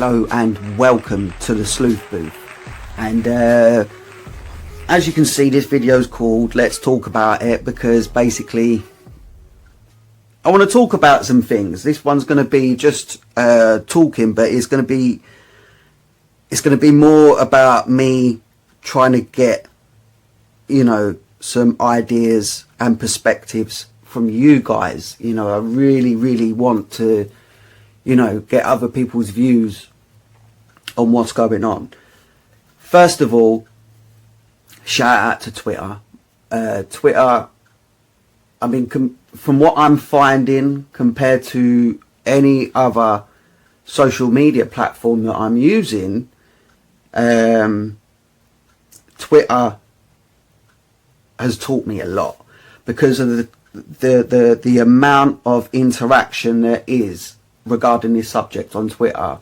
hello and welcome to the Sleuth Booth. And as you can see, this video is called Let's Talk About It, because basically I want to talk about some things. This one's going to be just talking, but it's going to be more about me trying to get, you know, some ideas and perspectives from you guys. You know, I really want to, you know, get other people's views on what's going on. First of all, shout out to Twitter. Twitter, I mean, from what I'm finding, compared to any other social media platform that I'm using, Twitter has taught me a lot, because of the amount of interaction there is regarding this subject on Twitter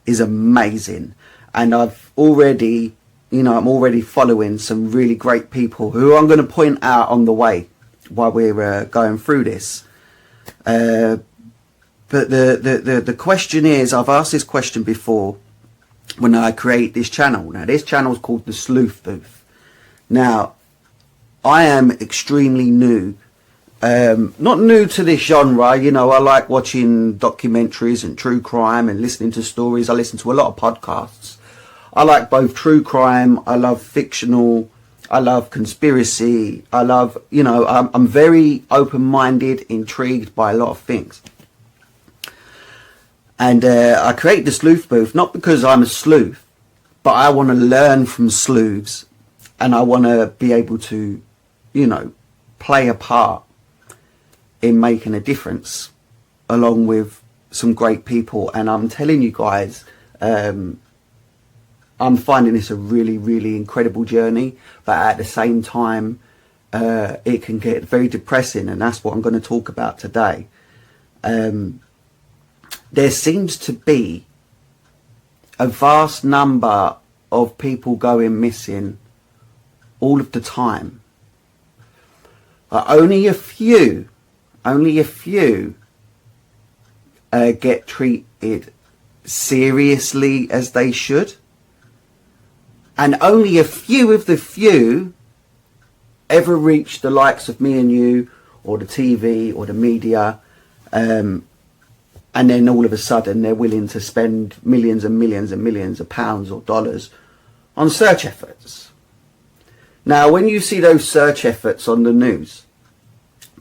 is amazing. And I've already, you know, I'm already following some really great people who I'm going to point out on the way while we're going through this. But the question is, I've asked this question before when I create this channel. Now, this channel is called the Sleuth Booth. Now, I am extremely new. Not new to this genre, you know. I like watching documentaries and true crime and listening to stories. I listen to a lot of podcasts. I like both true crime, I love fictional, I love conspiracy, I love, you know, I'm very open-minded, intrigued by a lot of things. And I create the Sleuth Booth not because I'm a sleuth, but I want to learn from sleuths, and I want to be able to, you know, play a part in making a difference along with some great people. And I'm telling you guys, I'm finding this a really incredible journey, but at the same time it can get very depressing, and that's what I'm going to talk about today. There seems to be a vast number of people going missing all of the time. Only a few get treated seriously as they should, and only a few of the few ever reach the likes of me and you, or the TV or the media, and then all of a sudden they're willing to spend millions and millions and millions of pounds or dollars on search efforts. Now, when you see those search efforts on the news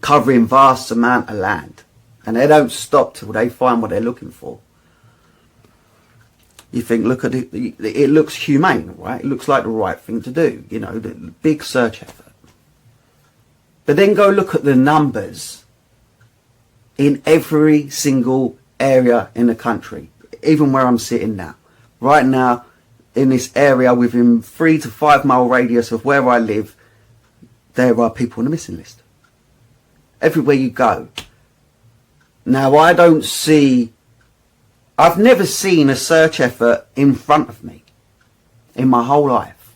covering vast amount of land, and they don't stop till they find what they're looking for, you think, look at it, it looks humane, right? It looks like the right thing to do, you know, the big search effort. But then go look at the numbers in every single area in the country, even where I'm sitting now. Right now, in this area within 3 to 5 mile radius of where I live, there are people on the missing list. Everywhere you go. Now, I've never seen a search effort in front of me in my whole life.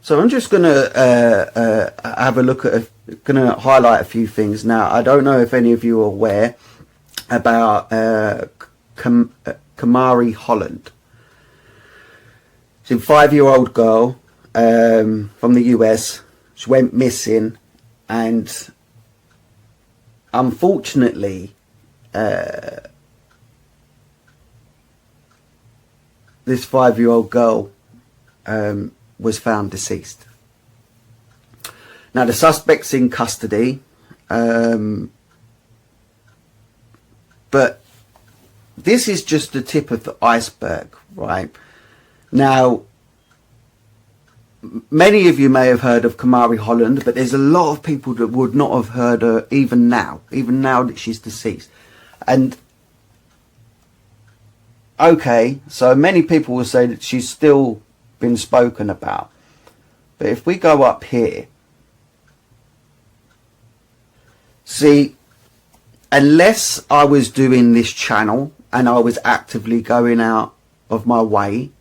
So I'm just going to have a look at, going to highlight a few things. Now, I don't know if any of you are aware about Kamari Holland. She's a 5-year-old girl from the US. She went missing, and unfortunately, this 5-year-old girl was found deceased. Now, the suspect's in custody, but this is just the tip of the iceberg, right? Now, many of you may have heard of Kamari Holland, but there's a lot of people that would not have heard her even now that she's deceased. And okay, so many people will say that she's still been spoken about. But if we go up here, see, unless I was doing this channel and I was actively going out of my way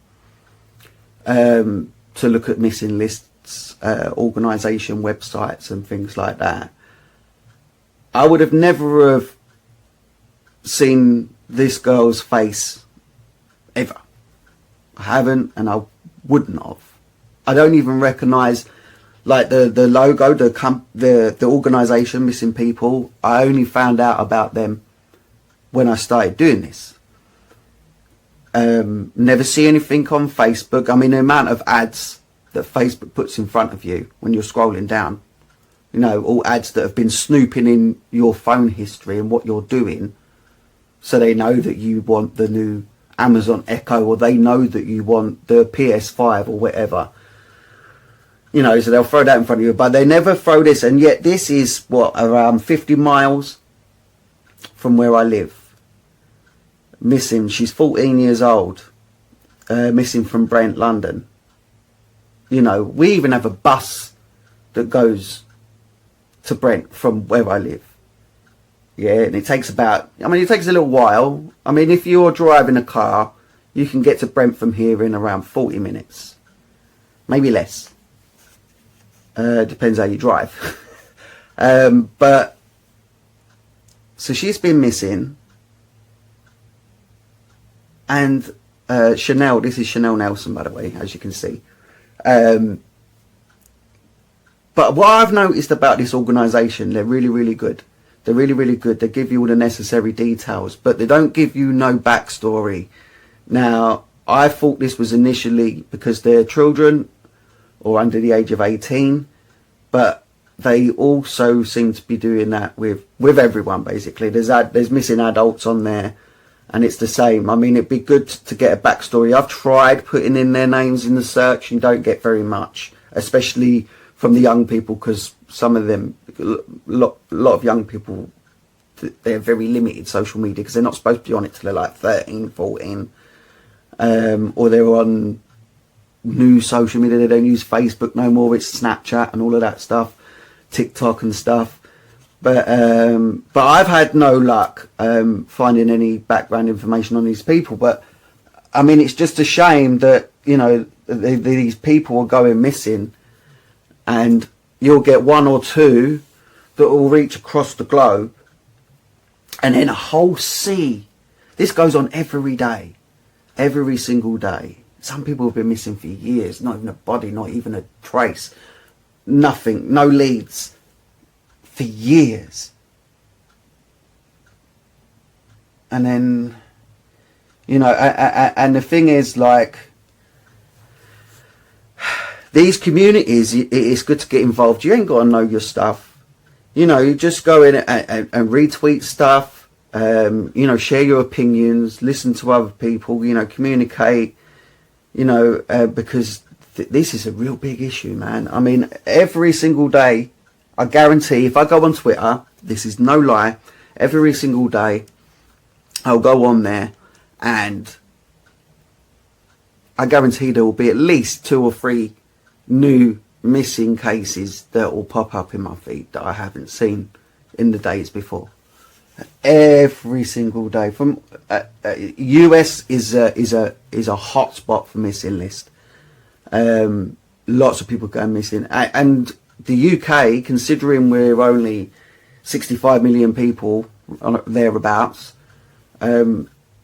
to look at missing lists, organisation websites and things like that, I would have never have seen this girl's face ever. I haven't, and I wouldn't have. I don't even recognise like the logo, the organisation Missing People. I only found out about them when I started doing this. Never see anything on Facebook. I mean, the amount of ads that Facebook puts in front of you when you're scrolling down, you know, all ads that have been snooping in your phone history and what you're doing, so they know that you want the new Amazon Echo, or they know that you want the PS5 or whatever, you know, so they'll throw that in front of you, but they never throw this. And yet this is what, around 50 miles from where I live. Missing. She's 14 years old, missing from Brent, London. You know, we even have a bus that goes to Brent from where I live. Yeah, and it takes about, I mean, it takes a little while. I mean, if you're driving a car, you can get to Brent from here in around 40 minutes. Maybe less. Depends how you drive. But, so she's been missing. And Chanel, this is Chanel Nelson, by the way, as you can see. But what I've noticed about this organisation, they're really, really good. They're really, really good. They give you all the necessary details, but they don't give you no backstory. Now, I thought this was initially because they're children or under the age of 18, but they also seem to be doing that with everyone, basically. There's missing adults on there, and it's the same. I mean, it'd be good to get a backstory. I've tried putting in their names in the search and don't get very much, especially from the young people, because some of them, a lot of young people, they're very limited social media because they're not supposed to be on it till they're like 13, 14, or they're on new social media. They don't use Facebook no more. It's Snapchat and all of that stuff, TikTok and stuff. But I've had no luck finding any background information on these people. But I mean, it's just a shame that, you know, these people are going missing, and you'll get one or two that will reach across the globe, and then a whole sea. This goes on every day, every single day. Some people have been missing for years, not even a body, not even a trace, nothing, no leads. For years. And then, you know, and the thing is, like, these communities, it's good to get involved. You ain't got to know your stuff. You know, you just go in and retweet stuff, you know, share your opinions, listen to other people, you know, communicate, you know, because this is a real big issue, man. I mean, every single day, I guarantee if I go on Twitter, this is no lie, every single day I'll go on there, and I guarantee there will be at least 2 or 3 new missing cases that will pop up in my feed that I haven't seen in the days before. Every single day. From US is a hot spot for missing list. Lots of people going missing, and the UK, considering we're only 65 million people thereabouts,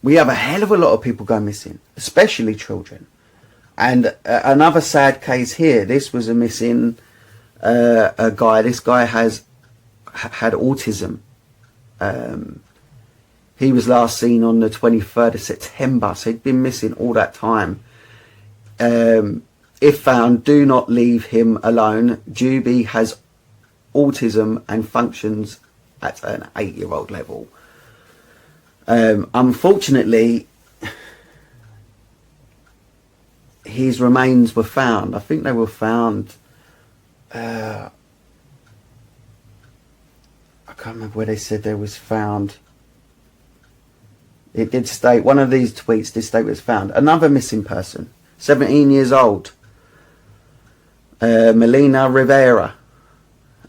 we have a hell of a lot of people going missing, especially children. And another sad case here. This was a missing a guy. This guy had autism. He was last seen on the 23rd of September, so he'd been missing all that time. If found, do not leave him alone. Juby has autism and functions at an 8-year-old level. Unfortunately, his remains were found. I think they were found, I can't remember where they said they was found. It did state, one of these tweets did state it was found. Another missing person, 17 years old. Melina Rivera,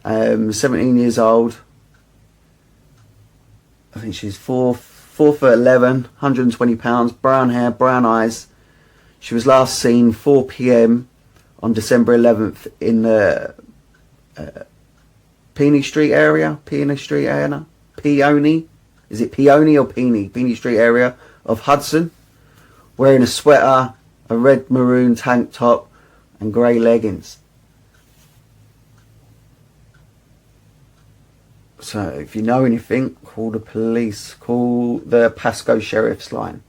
17 years old. I think she's 4'11", 120 pounds, brown hair, brown eyes. She was last seen 4 p.m. on December 11th in the Peony Street area. is it Peony or Peony Street area of Hudson, wearing a sweater, a red maroon tank top and grey leggings. So if you know anything, call the police, call the Pasco Sheriff's line.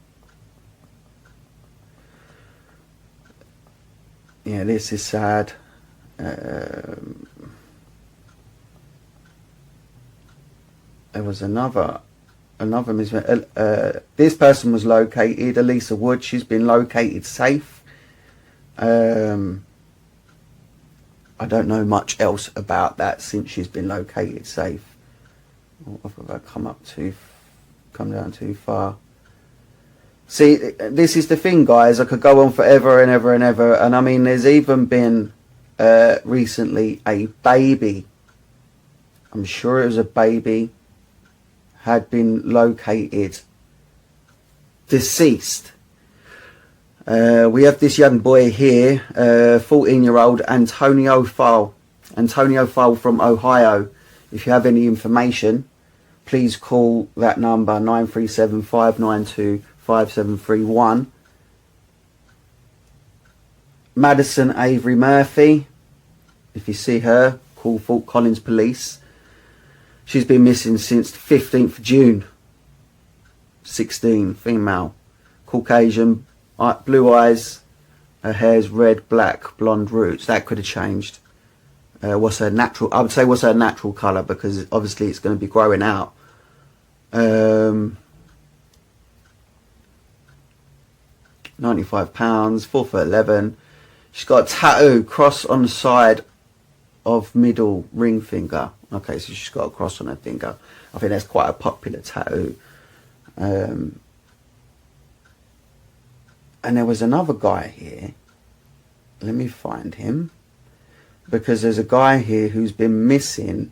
Yeah, this is sad. There was another this person was located, Elisa Wood. She's been located safe. I don't know much else about that since she's been located safe. Have I come down too far? See, this is the thing, guys. I could go on forever and ever and ever. And I mean, there's even been recently a baby. I'm sure it was a baby had been located deceased. We have this young boy here, 14-year-old Antonio Fowle from Ohio. If you have any information, please call that number, 937-592-5731. Madison Avery Murphy, if you see her, call Fort Collins Police. She's been missing since the 15th of June. 16, female, Caucasian, blue eyes, her hair's red, black, blonde roots. That could have changed. What's her natural? I would say what's her natural colour, because obviously it's going to be growing out. 95 pounds, 4'11". She's got a tattoo, cross on the side of middle ring finger. Okay, so she's got a cross on her finger. I think that's quite a popular tattoo. And there was another guy here. Let me find him. Because there's a guy here who's been missing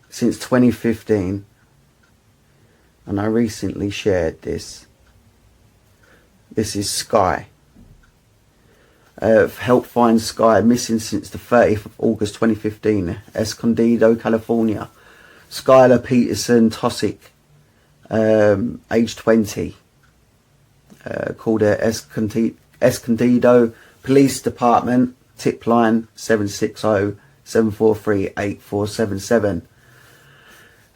since 2015. And I recently shared this. This is Sky. Help find Sky, missing since the 30th of August 2015. Escondido, California. Skylar Peterson Tosick, age 20. Called her Escondido Police Department. Tip line 760-743-8477.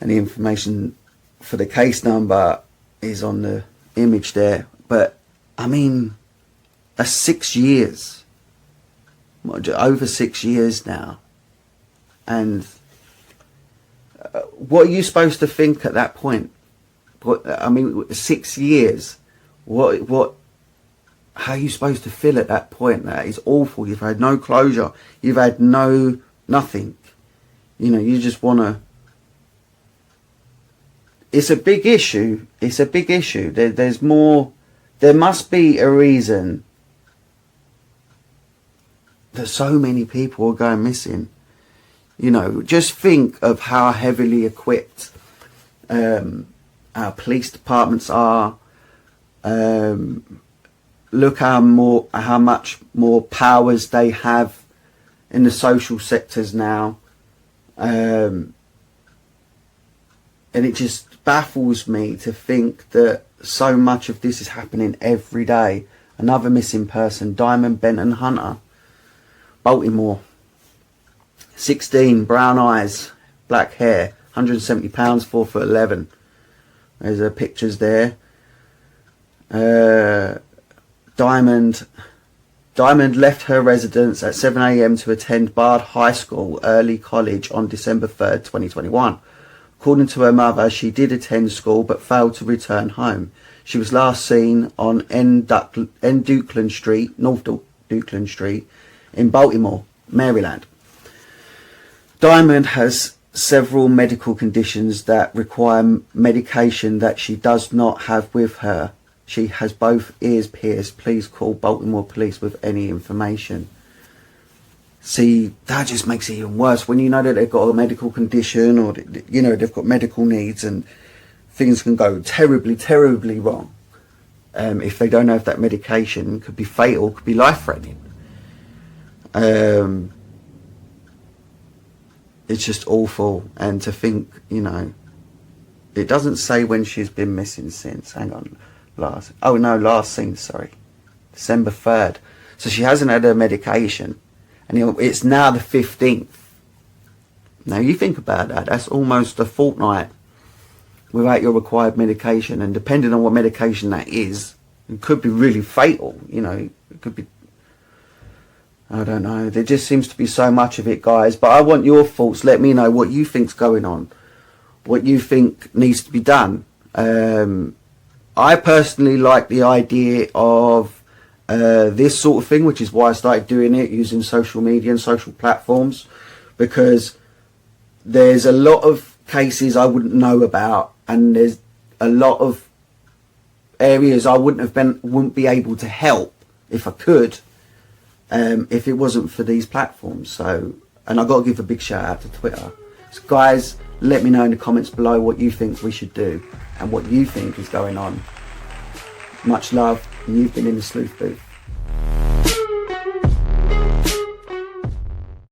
And the information for the case number is on the image there. But I mean, that's 6 years, over 6 years now. And what are you supposed to think at that point? I mean, 6 years. How are you supposed to feel at that point? That is awful. You've had no closure. You've had nothing. You know, you just want to... It's a big issue. It's a big issue. There's more... There must be a reason that so many people are going missing. You know, just think of how heavily equipped our police departments are. Look how much more powers they have in the social sectors now. And it just baffles me to think that so much of this is happening every day. Another missing person, Diamond Benton Hunter, Baltimore. 16, brown eyes, black hair, 170 pounds, 4'11". There's her pictures there. Diamond left her residence at 7 a.m. to attend Bard High School Early College on December 3rd, 2021. According to her mother, she did attend school but failed to return home. She was last seen on North Dukeland Street in Baltimore, Maryland. Diamond has several medical conditions that require medication that she does not have with her. She has both ears pierced. Please call Baltimore Police with any information. See, that just makes it even worse when you know that they've got a medical condition, or you know they've got medical needs, and things can go terribly, terribly wrong. If they don't have that medication, could be fatal, could be life-threatening. It's just awful, and to think, you know, It doesn't say when she's been missing since. Hang on. Last seen, sorry. December 3rd. So she hasn't had her medication. And it's now the 15th. Now you think about that. That's almost a fortnight without your required medication. And depending on what medication that is, it could be really fatal. You know, it could be... I don't know. There just seems to be so much of it, guys. But I want your thoughts. Let me know what you think's going on. What you think needs to be done. I personally like the idea of this sort of thing, which is why I started doing it, using social media and social platforms, because there's a lot of cases I wouldn't know about, and there's a lot of areas I wouldn't be able to help if I could, if it wasn't for these platforms. So, and I got to give a big shout out to Twitter. So guys, let me know in the comments below what you think we should do and what you think is going on. Much love, and you've been in the Sleuth Booth.